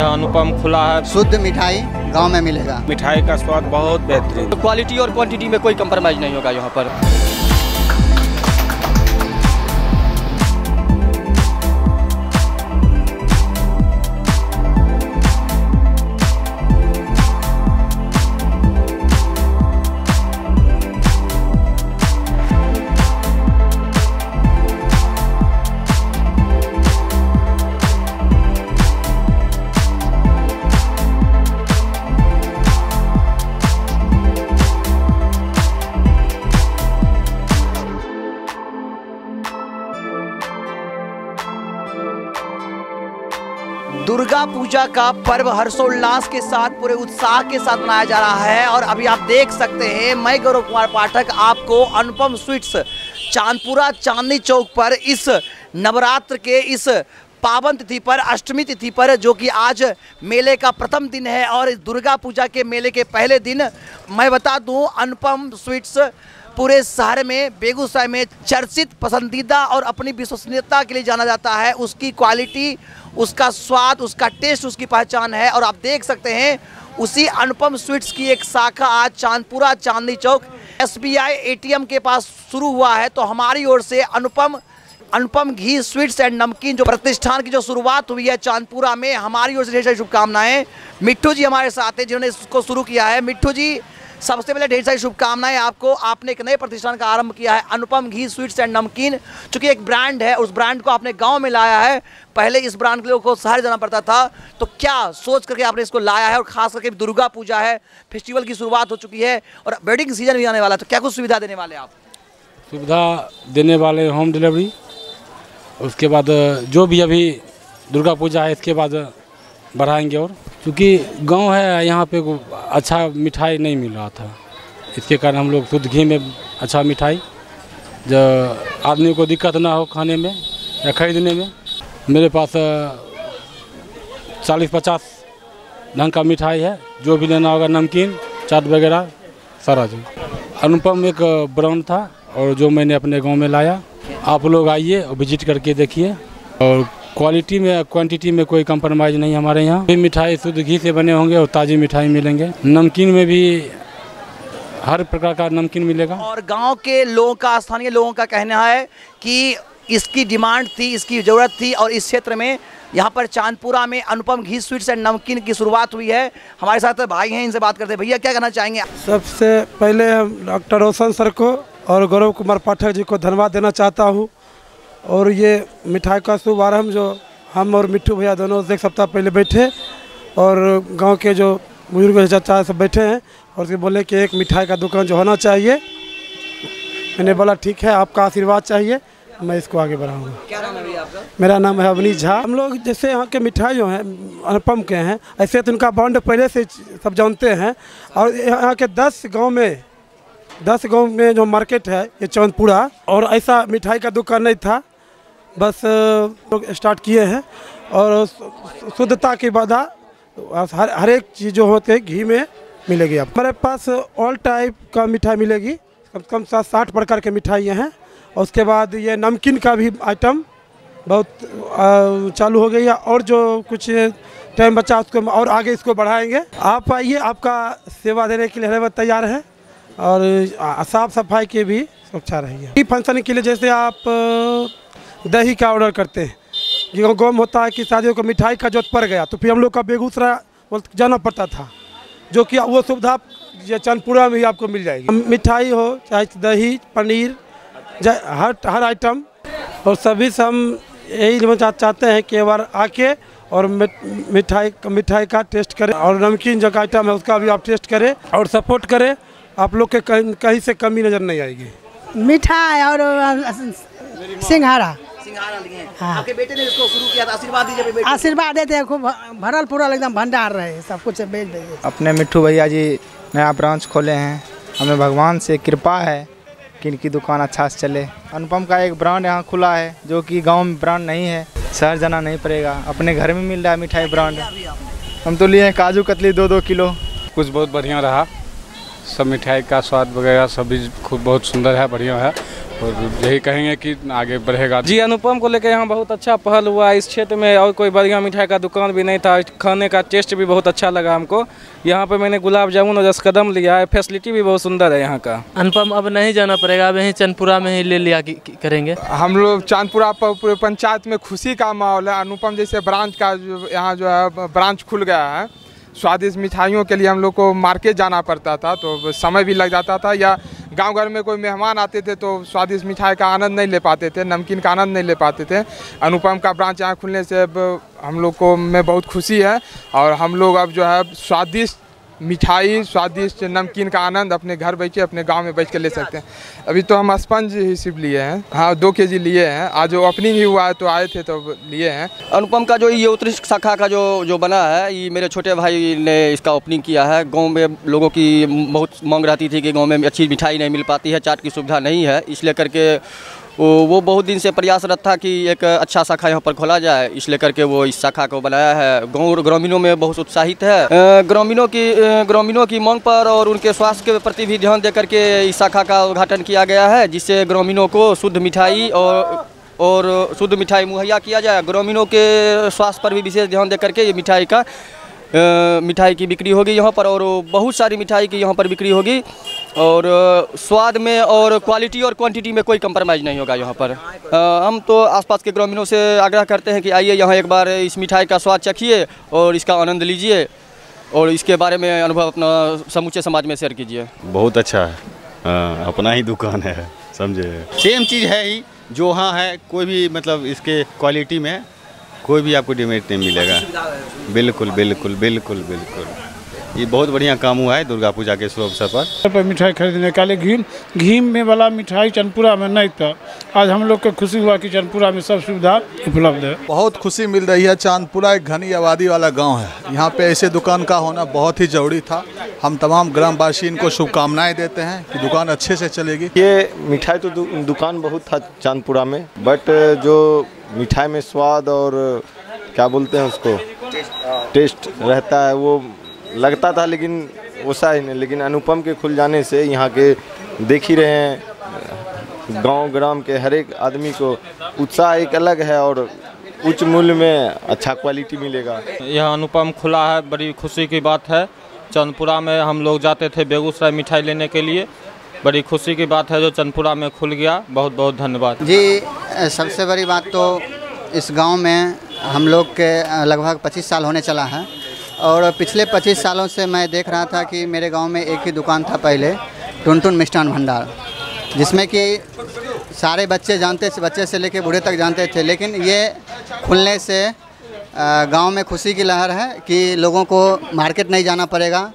अनुपम खुला है। शुद्ध मिठाई गांव में मिलेगा। मिठाई का स्वाद बहुत बेहतरीन। तो क्वालिटी और क्वांटिटी में कोई कंप्रोमाइज नहीं होगा यहाँ पर। दुर्गा पूजा का पर्व हर्षोल्लास के साथ पूरे उत्साह के साथ मनाया जा रहा है और अभी आप देख सकते हैं मैं गौरव कुमार पाठक आपको अनुपम स्वीट्स चांदपुरा चांदनी चौक पर इस नवरात्र के इस पावन तिथि पर अष्टमी तिथि पर जो कि आज मेले का प्रथम दिन है और इस दुर्गा पूजा के मेले के पहले दिन मैं बता दूं अनुपम स्वीट्स पूरे शहर में बेगूसराय में चर्चित पसंदीदा और अपनी विश्वसनीयता के लिए जाना जाता है। उसकी क्वालिटी, उसका स्वाद, उसका टेस्ट, उसकी पहचान है और आप देख सकते हैं उसी अनुपम स्वीट्स की एक शाखा आज चांदपुरा चांदनी चौक SBI ATM के पास शुरू हुआ है। तो हमारी ओर से अनुपम घी स्वीट्स एंड नमकीन जो प्रतिष्ठान की जो शुरुआत हुई है चांदपुरा में, हमारी ओर से ढेर सारी शुभकामनाएं। मिट्ठू जी हमारे साथ हैं जिन्होंने इसको शुरू किया है। मिट्ठू जी, सबसे पहले ढेर सारी शुभकामनाएं आपको। आपने एक नए प्रतिष्ठान का आरंभ किया है अनुपम घी स्वीट्स एंड नमकीन, चूंकि एक ब्रांड है, उस ब्रांड को आपने गांव में लाया है। पहले इस ब्रांड के लोगों को शहर जाना पड़ता था, तो क्या सोच करके आपने इसको लाया है? और खास करके दुर्गा पूजा है, फेस्टिवल की शुरुआत हो चुकी है और वेडिंग सीजन भी आने वाला है, तो क्या कुछ सुविधा देने वाले आप? सुविधा देने वाले होम डिलीवरी, उसके बाद जो भी अभी दुर्गा पूजा है इसके बाद बढ़ाएंगे। और क्योंकि गांव है यहाँ पे अच्छा मिठाई नहीं मिल रहा था, इसके कारण हम लोग शुद्ध घी में अच्छा मिठाई जो आदमी को दिक्कत ना हो खाने में या खरीदने में। मेरे पास 40-50 ढंग का मिठाई है, जो भी लेना होगा, नमकीन, चाट वगैरह सारा जो। अनुपम एक ब्रांड था और जो मैंने अपने गांव में लाया। आप लोग आइए और विजिट करके देखिए। और क्वालिटी में, क्वांटिटी में कोई कंप्रोमाइज़ नहीं हमारे यहाँ। भी मिठाई शुद्ध घी से बने होंगे और ताज़ी मिठाई मिलेंगे। नमकीन में भी हर प्रकार का नमकीन मिलेगा। और गांव के लोगों का, स्थानीय लोगों का कहना है कि इसकी डिमांड थी, इसकी ज़रूरत थी और इस क्षेत्र में यहाँ पर चांदपुरा में अनुपम घी स्वीट्स एंड नमकीन की शुरुआत हुई है। हमारे साथ भाई हैं, इनसे बात करते हैं। भैया, क्या कहना चाहेंगे? सबसे पहले हम डॉक्टर रोशन सर को और गौरव कुमार पाठक जी को धन्यवाद देना चाहता हूँ। और ये मिठाई का शुभारम्भ जो हम और मिट्ठू भैया दोनों एक सप्ताह पहले बैठे और गांव के जो बुजुर्ग चाचा सब बैठे हैं और उसके बोले कि एक मिठाई का दुकान जो होना चाहिए। मैंने बोला ठीक है, आपका आशीर्वाद चाहिए, मैं इसको आगे बढ़ाऊंगा। क्या नाम है भैया आपका? मेरा नाम है अवनीश झा। हम लोग जैसे यहाँ के मिठाई जो हैं अनुपम के हैं, ऐसे तो उनका ब्रांड पहले से सब जानते हैं। और यहाँ के 10 गाँव में जो मार्केट है ये चांदपुरा, और ऐसा मिठाई का दुकान नहीं था, बस लोग स्टार्ट किए हैं। और शुद्धता की बाधा हर एक चीज़ जो होते हैं घी में मिलेगी। आप हमारे पास ऑल टाइप का मिठाई मिलेगी, कम से कम 60 प्रकार के मिठाइयाँ हैं। और उसके बाद ये नमकीन का भी आइटम बहुत चालू हो गई है और जो कुछ टाइम बचा उसको और आगे इसको बढ़ाएंगे। आप आइए, आपका सेवा देने के लिए हर वक्त तैयार है और साफ सफाई की भी सुरक्षा रहेगी। फंक्शन के लिए जैसे आप दही का ऑर्डर करते हैं, ये गाँव में होता है कि शादियों को मिठाई का जरूरत पड़ गया तो फिर हम लोग का बेगूसराय जाना पड़ता था, जो कि वो सुविधा चांदपुरा में ही आपको मिल जाएगी। मिठाई हो चाहे दही, पनीर, हर आइटम। और सभी से हम यही चाहते हैं कि एक बार आके और मिठाई का टेस्ट करें और नमकीन जो आइटम है उसका भी आप टेस्ट करें और सपोर्ट करें। आप लोग के कहीं से कमी नज़र नहीं आएगी। मिठाई और सिंघाड़ा लिए हैं। हाँ। आपके बेटे ने इसको शुरू किया था, आशीर्वाद दीजिए बेटे। आशीर्वाद देते हैं, खूब भरल पूरल एकदम भंडार रहे, सब कुछ बेच देंगे। अपने मिट्ठू भैया जी नया ब्रांच खोले हैं, हमें भगवान से कृपा है कि इनकी दुकान अच्छा से चले। अनुपम का एक ब्रांड यहाँ खुला है जो कि गांव में ब्रांड नहीं है, शहर जाना नहीं पड़ेगा, अपने घर में मिल रहा है मिठाई ब्रांड। हम तो लिए हैं काजू कतली 2-2 किलो। कुछ बहुत बढ़िया रहा, सब मिठाई का स्वाद वगैरह सब भी खूब बहुत सुंदर है, बढ़िया है। और यही कहेंगे कि आगे बढ़ेगा। जी, अनुपम को लेकर यहाँ बहुत अच्छा पहल हुआ इस क्षेत्र में, और कोई बढ़िया मिठाई का दुकान भी नहीं था। खाने का टेस्ट भी बहुत अच्छा लगा हमको। यहाँ पे मैंने गुलाब जामुन और रसकदम लिया है, फैसिलिटी भी बहुत सुंदर है यहाँ का। अनुपम अब नहीं जाना पड़ेगा, अब यहीं चंदपुरा में ही ले लिया करेंगे। हम लोग चांदपुरा पूरे पंचायत में खुशी का माहौल है। अनुपम जैसे ब्रांच का यहाँ जो है ब्रांच खुल गया है। स्वादिष्ट मिठाइयों के लिए हम लोग को मार्केट जाना पड़ता था, तो समय भी लग जाता था, या गांव घर में कोई मेहमान आते थे तो स्वादिष्ट मिठाई का आनंद नहीं ले पाते थे, नमकीन का आनंद नहीं ले पाते थे। अनुपम का ब्रांच यहाँ खुलने से अब हम लोग को में बहुत खुशी है, और हम लोग अब जो है स्वादिष्ट मिठाई, स्वादिष्ट नमकीन का आनंद अपने घर बैठे, अपने गांव में बैठ के ले सकते हैं। अभी तो हम स्पंज ही सिर्फ लिए हैं, हाँ 2 केजी लिए हैं। आज जो ओपनिंग ही हुआ है तो आए थे तो लिए हैं। अनुपम का जो ये उत्कृष्ट शाखा का जो बना है, ये मेरे छोटे भाई ने इसका ओपनिंग किया है। गांव में लोगों की बहुत मांग रहती थी कि गांव में अच्छी मिठाई नहीं मिल पाती है, चाट की सुविधा नहीं है, इसलिए करके वो बहुत दिन से प्रयासरत था कि एक अच्छा शाखा यहाँ पर खोला जाए, इसलिए करके वो इस शाखा को बनाया है। गाँव ग्रामीणों में बहुत उत्साहित है। ग्रामीणों की मांग पर और उनके स्वास्थ्य के प्रति भी ध्यान देकर के इस शाखा का उद्घाटन किया गया है, जिससे ग्रामीणों को शुद्ध मिठाई और शुद्ध मिठाई मुहैया किया जाए। ग्रामीणों के स्वास्थ्य पर भी विशेष ध्यान देकर के ये मिठाई की बिक्री होगी यहाँ पर, और बहुत सारी मिठाई की यहाँ पर बिक्री होगी, और स्वाद में और क्वालिटी और क्वांटिटी में कोई कंप्रोमाइज़ नहीं होगा यहाँ पर। हम तो आसपास के ग्रामीणों से आग्रह करते हैं कि आइए यहाँ एक बार इस मिठाई का स्वाद चखिए और इसका आनंद लीजिए, और इसके बारे में अनुभव अपना समूचे समाज में शेयर कीजिए। बहुत अच्छा है, अपना ही दुकान है, समझे। सेम चीज़ है ही जो वहाँ है, कोई भी मतलब इसके क्वालिटी में कोई भी आपको डिमेरिट नहीं मिलेगा। बिल्कुल बिल्कुल बिल्कुल बिल्कुल, ये बहुत बढ़िया काम हुआ है दुर्गा पूजा के शुभ अवसर पर मिठाई खरीदने के लिए घी में वाला मिठाई चंदपुरा में नहीं था। आज हम लोग को खुशी हुआ कि चंदपुरा में सब सुविधा उपलब्ध है। बहुत खुशी मिल रही है। चांदपुरा एक घनी आबादी वाला गांव है, यहाँ पे ऐसे दुकान का होना बहुत ही जरूरी था। हम तमाम ग्रामवासी इनको शुभकामनाएं देते हैं कि दुकान अच्छे से चलेगी। ये मिठाई तो दुकान बहुत था चांदपुरा में, बट जो मिठाई में स्वाद और क्या बोलते हैं उसको टेस्ट रहता है वो लगता था, लेकिन वैसा ही नहीं। लेकिन अनुपम के खुल जाने से यहाँ के देख ही रहे हैं, गांव ग्राम के हर एक आदमी को उत्साह एक अलग है, और उच्च मूल्य में अच्छा क्वालिटी मिलेगा। यह अनुपम खुला है, बड़ी खुशी की बात है। चंदपुरा में हम लोग जाते थे बेगूसराय मिठाई लेने के लिए, बड़ी खुशी की बात है जो चंदपुरा में खुल गया। बहुत बहुत धन्यवाद जी। सबसे बड़ी बात तो इस गांव में हम लोग के लगभग 25 साल होने चला है, और पिछले 25 सालों से मैं देख रहा था कि मेरे गांव में एक ही दुकान था पहले, टुनटुन मिष्ठान भंडार, जिसमें कि सारे बच्चे जानते, बच्चे से लेकर बूढ़े तक जानते थे। लेकिन ये खुलने से गांव में खुशी की लहर है कि लोगों को मार्केट नहीं जाना पड़ेगा,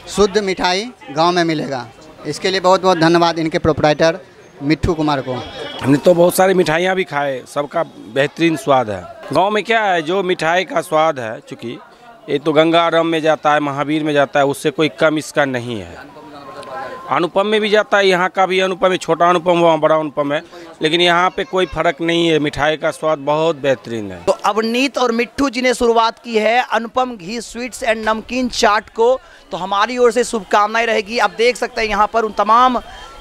शुद्ध मिठाई गांव में मिलेगा। इसके लिए बहुत बहुत धन्यवाद इनके प्रोप्राइटर मिट्ठू कुमार को। हमने तो बहुत सारी मिठाइयाँ भी खाए, सबका बेहतरीन स्वाद है। गांव में क्या है, जो मिठाई का स्वाद है, चूँकि ये तो गंगाराम में जाता है, महावीर में जाता है, उससे कोई कम इसका नहीं है। अनुपम में भी जाता है, यहाँ का भी अनुपम है, छोटा अनुपम वहाँ बड़ा अनुपम है, लेकिन यहाँ पे कोई फर्क नहीं है। मिठाई का स्वाद बहुत बेहतरीन है। तो अवनीत और मिट्ठू जी ने शुरुआत की है अनुपम घी स्वीट्स एंड नमकीन चाट को, तो हमारी ओर से शुभकामनाएं रहेगी। आप देख सकते हैं यहाँ पर उन तमाम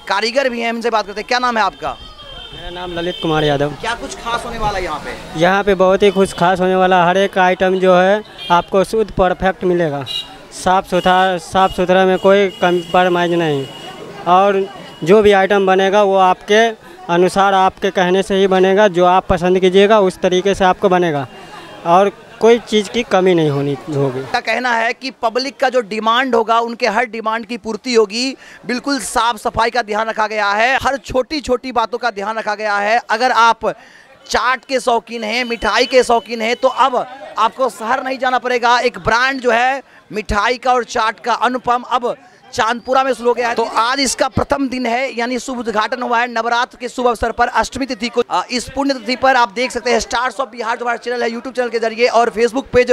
कारीगर भी हैं, इनसे बात करते हैं। क्या नाम है आपका? मेरा नाम ललित कुमार यादव। क्या कुछ खास होने वाला है यहाँ पे? यहाँ पे बहुत ही कुछ खास होने वाला, हर एक आइटम जो है आपको शुद्ध परफेक्ट मिलेगा, साफ़ सुथरा में कोई कंप्रोमाइज़ नहीं, और जो भी आइटम बनेगा वो आपके अनुसार, आपके कहने से ही बनेगा। जो आप पसंद कीजिएगा उस तरीके से आपको बनेगा, और कोई चीज़ की कमी नहीं होगी। का कहना है कि पब्लिक का जो डिमांड होगा उनके हर डिमांड की पूर्ति होगी। बिल्कुल साफ सफाई का ध्यान रखा गया है, हर छोटी छोटी बातों का ध्यान रखा गया है। अगर आप चाट के शौकीन हैं, मिठाई के शौकीन हैं, तो अब आपको शहर नहीं जाना पड़ेगा। एक ब्रांड जो है मिठाई का और चाट का, अनुपम, अब चांदपुरा में शुरू हो गया है। तो आज इसका प्रथम दिन है, यानी शुभ उद्घाटन हुआ है नवरात्र के शुभ अवसर पर, अष्टमी तिथि को। इस पुण्य तिथि पर आप देख सकते हैं स्टार्स ऑफ बिहार जो हमारा चैनल है यूट्यूब चैनल के जरिए, और Facebook page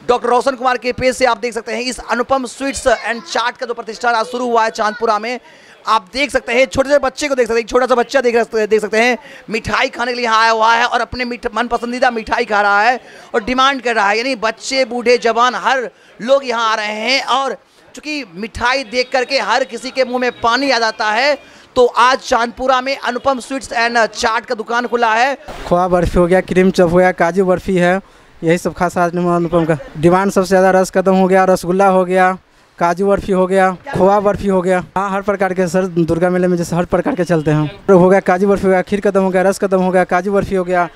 doctor Roshan Kumar के पेज से आप देख सकते हैं इस अनुपम स्वीट्स एंड चाट का जो प्रतिष्ठान आज शुरू हुआ है चांदपुरा में। आप देख सकते हैं छोटे से बच्चे को देख सकते हैं, छोटा सा बच्चा देख सकते हैं मिठाई खाने के लिए यहाँ आया हुआ है, और अपने मन पसंदीदा मिठाई खा रहा है और डिमांड कर रहा है। यानी बच्चे, बूढ़े, जवान, हर लोग यहाँ आ रहे हैं, और चूँकि मिठाई देख करके हर किसी के मुंह में पानी आ जाता है, तो आज चांदपुरा में अनुपम स्वीट्स एंड चाट का दुकान खुला है। खोआ बर्फी हो गया, क्रीम चॉप हो गया, काजू बर्फी है, यही सब खास आज अनुपम का डिमांड सबसे ज़्यादा। रस कदम हो गया, रसगुल्ला हो गया, काजू बर्फी हो गया, खोआ बर्फी हो गया। हाँ, हर प्रकार के सर दुर्गा मेले में जैसे हर प्रकार के चलते हैं। हो गया काजू बर्फी हो गया, खीर कदम हो गया, रस कदम हो गया, काजू बर्फी हो गया,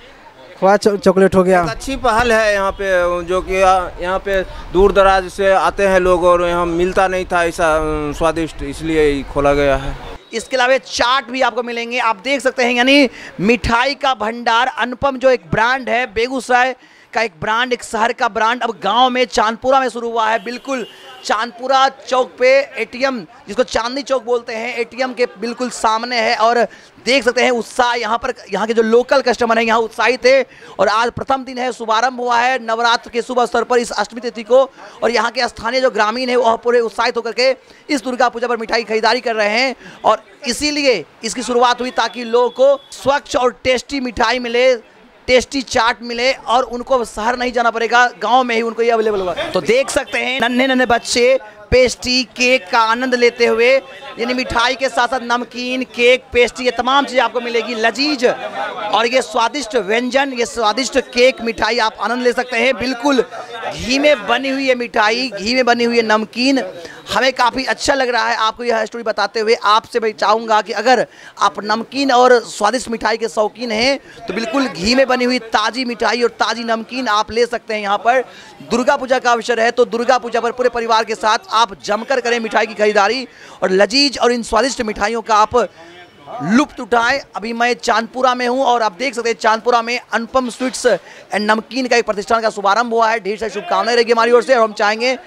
खोआ चॉकलेट हो गया। अच्छी पहल है यहाँ पे, जो कि यहाँ पे दूर दराज से आते हैं लोग और यहाँ मिलता नहीं था ऐसा स्वादिष्ट, इसलिए खोला गया है। इसके अलावा चाट भी आपको मिलेंगे, आप देख सकते हैं। यानी मिठाई का भंडार अनुपम जो एक ब्रांड है, बेगूसराय का एक ब्रांड, एक शहर का ब्रांड, अब गांव में चांदपुरा में शुरू हुआ है। बिल्कुल चांदपुरा चौक पे एटीएम, जिसको चांदनी चौक बोलते हैं, एटीएम के बिल्कुल सामने है। और देख सकते हैं उत्साह यहाँ पर, यहाँ के जो लोकल कस्टमर हैं यहाँ उत्साहित थे। और आज प्रथम दिन है, शुभारंभ हुआ है नवरात्र के शुभ अवसर पर इस अष्टमी तिथि को। और यहाँ के स्थानीय जो ग्रामीण है वह पूरे उत्साहित होकर के इस दुर्गा पूजा पर मिठाई खरीदारी कर रहे हैं। और इसीलिए इसकी शुरुआत हुई ताकि लोगों को स्वच्छ और टेस्टी मिठाई मिले, टेस्टी चाट मिले और उनको शहर नहीं जाना पड़ेगा, गांव में ही उनको ये अवेलेबल होगा। तो देख सकते हैं नन्हे नन्हे बच्चे पेस्ट्री केक का आनंद लेते हुए, यानी मिठाई के साथ साथ नमकीन, केक, पेस्ट्री, ये तमाम चीज़ें आपको मिलेगी। लजीज और ये स्वादिष्ट व्यंजन, ये स्वादिष्ट केक मिठाई आप आनंद ले सकते हैं। बिल्कुल घी में बनी हुई ये मिठाई, घी में बनी हुई ये नमकीन हमें काफ़ी अच्छा लग रहा है। आपको यह स्टोरी बताते हुए आपसे मैं चाहूँगा कि अगर आप नमकीन और स्वादिष्ट मिठाई के शौकीन हैं तो बिल्कुल घी में बनी हुई ताज़ी मिठाई और ताज़ी नमकीन आप ले सकते हैं। यहाँ पर दुर्गा पूजा का अवसर है तो दुर्गा पूजा पर पूरे परिवार के साथ आप जमकर करें मिठाई की खरीदारी और लजीज और इन स्वादिष्ट मिठाइयों का आप लुप्त उठाएं। अभी मैं चांदपुरा में हूं और आप देख सकते हैं चांदपुरा में अनुपम स्वीट्स एंड नमकीन का एक प्रतिष्ठान का शुभारंभ हुआ है। ढेर सारी शुभकामनाएं रहेगी हमारी ओर से और हम चाहेंगे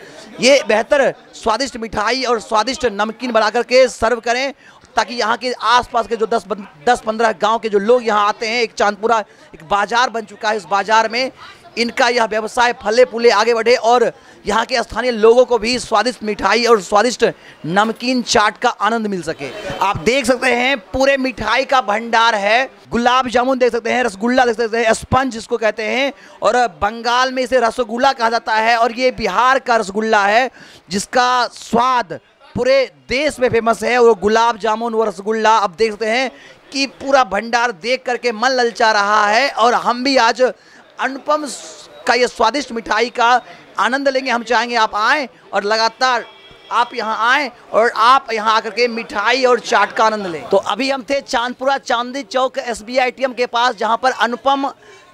ये बेहतर स्वादिष्ट मिठाई और स्वादिष्ट नमकीन बना करके सर्व करें ताकि यहाँ के आसपास के जो 10-15 गांव के जो लोग यहाँ आते हैं, एक चांदपुरा एक बाजार बन चुका है, इस बाजार में इनका यह व्यवसाय फले फूले आगे बढ़े और यहाँ के स्थानीय लोगों को भी स्वादिष्ट मिठाई और स्वादिष्ट नमकीन चाट का आनंद मिल सके। आप देख सकते हैं पूरे मिठाई का भंडार है। गुलाब जामुन देख सकते हैं, रसगुल्ला देख सकते हैं, स्पंज जिसको कहते हैं, और बंगाल में इसे रसगुल्ला कहा जाता है और ये बिहार का रसगुल्ला है जिसका स्वाद पूरे देश में फेमस है। और गुलाब जामुन व रसगुल्ला आप देख सकते हैं कि पूरा भंडार देख करके मन ललचा रहा है और हम भी आज अनुपम का ये स्वादिष्ट मिठाई का आनंद लेंगे। हम चाहेंगे आप आएँ और लगातार आप यहाँ आएँ और आप यहाँ आकर के मिठाई और चाट का आनंद लें। तो अभी हम थे चांदपुरा चांदनी चौक SBI ATM के पास जहाँ पर अनुपम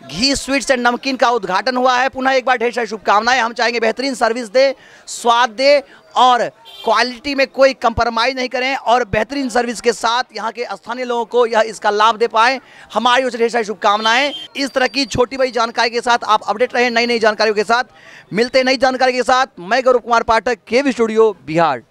घी स्वीट्स एंड नमकीन का उद्घाटन हुआ है। पुनः एक बार ढेर सारी शुभकामनाएं। हम चाहेंगे बेहतरीन सर्विस दे, स्वाद दे और क्वालिटी में कोई कंप्रोमाइज़ नहीं करें और बेहतरीन सर्विस के साथ यहाँ के स्थानीय लोगों को यह इसका लाभ दे पाएँ। हमारी ओर से ढेर सारी शुभकामनाएं। इस तरह की छोटी बड़ी जानकारी के साथ आप अपडेट रहें नई नई जानकारियों के साथ। मिलते हैं नई जानकारी के साथ। मैं गौरव कुमार पाठक, KV स्टूडियो, बिहार।